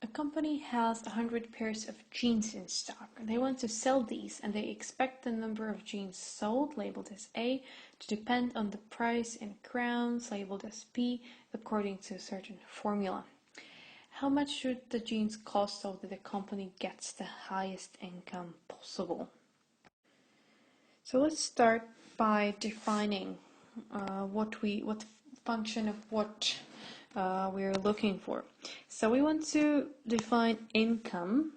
A company has 100 pairs of jeans in stock. They want to sell these and they expect the number of jeans sold, labeled as A, to depend on the price in crowns, labeled as P, according to a certain formula. How much should the jeans cost so that the company gets the highest income possible? So let's start by defining what function of what we're looking for. So we want to define income,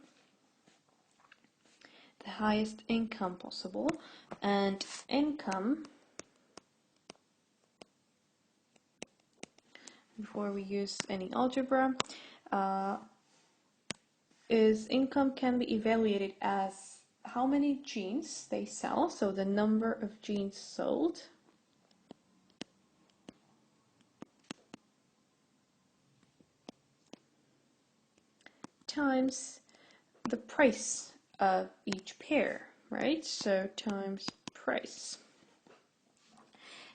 the highest income possible, and income, before we use any algebra, is income can be evaluated as how many jeans they sell, so the number of jeans sold, times the price of each pair, right? So times price.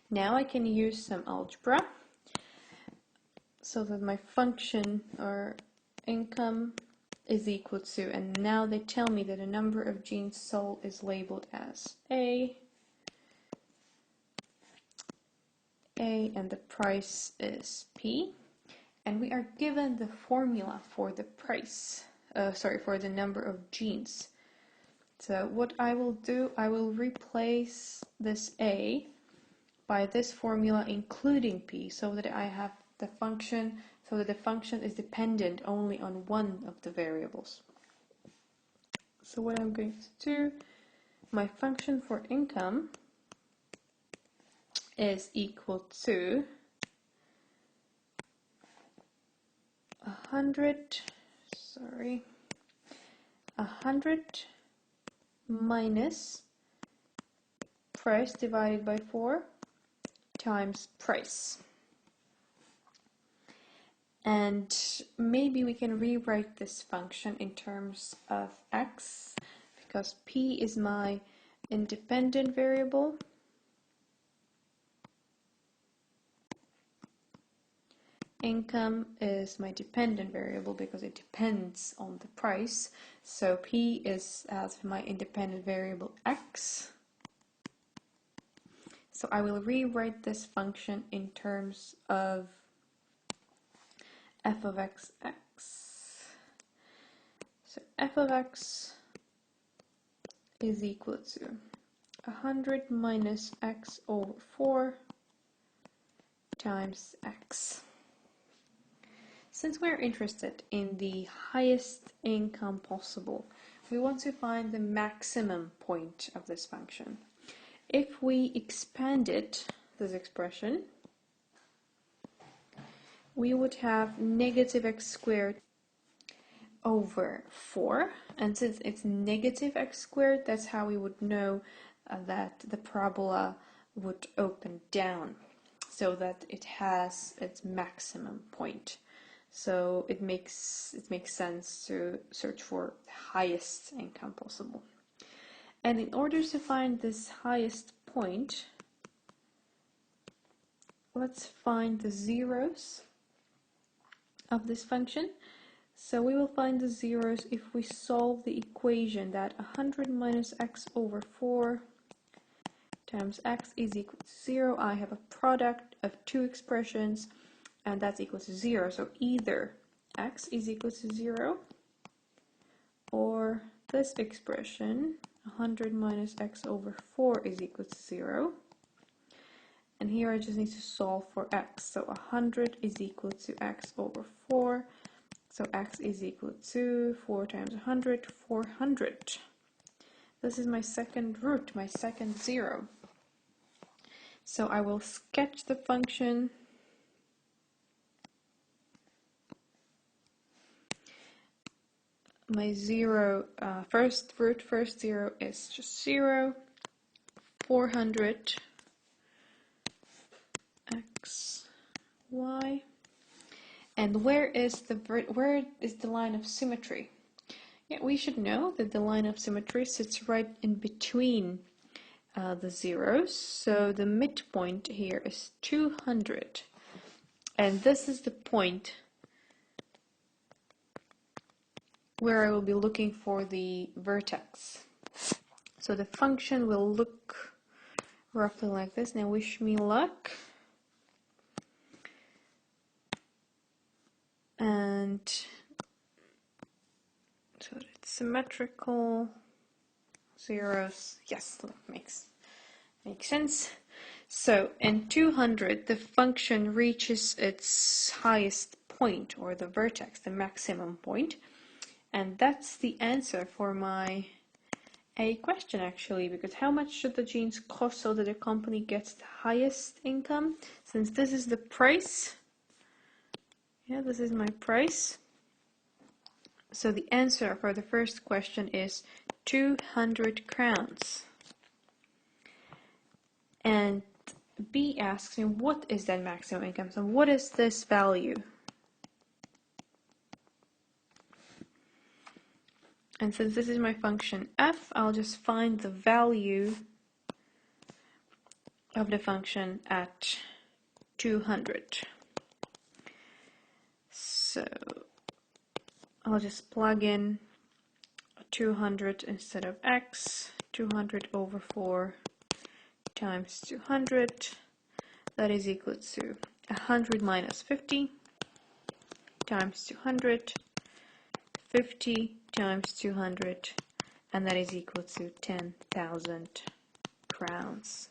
Now I can use some algebra so that my function or income is equal to, and now they tell me that the number of jeans sold is labeled as A, and the price is P. And we are given the formula for the price, for the number of jeans. So what I will do, I will replace this A by this formula including P, so that I have the function, so that the function is dependent only on one of the variables. So what I'm going to do, my function for income is equal to 100 minus price divided by 4 times price. And maybe we can rewrite this function in terms of x, because P is my independent variable. Income is my dependent variable because it depends on the price. So P is as my independent variable x. So I will rewrite this function in terms of f of x. So f of x is equal to 100 minus x over 4 times x. Since we're interested in the highest income possible, we want to find the maximum point of this function. If we expanded this expression, we would have negative x squared over 4, and since it's negative x squared, that's how we would know that the parabola would open down, so that it has its maximum point. So it makes sense to search for the highest income possible. And in order to find this highest point, let's find the zeros of this function. So we will find the zeros if we solve the equation that 100 minus x over 4 times x is equal to 0. I have a product of two expressions, and that's equal to 0. So either x is equal to 0 or this expression, 100 minus x over 4 is equal to 0. And here I just need to solve for x. So 100 is equal to x over 4. So x is equal to 4 times 100, 400. This is my second root, my second 0. So I will sketch the function. My first 0 is just 0, 400 x, y. And where is the line of symmetry? Yeah, we should know that the line of symmetry sits right in between the zeros. So the midpoint here is 200. And this is the point where I will be looking for the vertex. So the function will look roughly like this. Now wish me luck. And so it's symmetrical, zeros. Yes, that makes sense. So in 200, the function reaches its highest point, or the vertex, the maximum point. And that's the answer for my A question, actually, because how much should the jeans cost so that the company gets the highest income? Since this is the price, yeah, this is my price. So the answer for the first question is 200 crowns. And B asks me, what is that maximum income? So what is this value? And since this is my function f, I'll just find the value of the function at 200. So I'll just plug in 200 instead of x, 200 over 4 times 200. That is equal to 100 minus 50 times 200, 50 times 200, and that is equal to 10,000 crowns.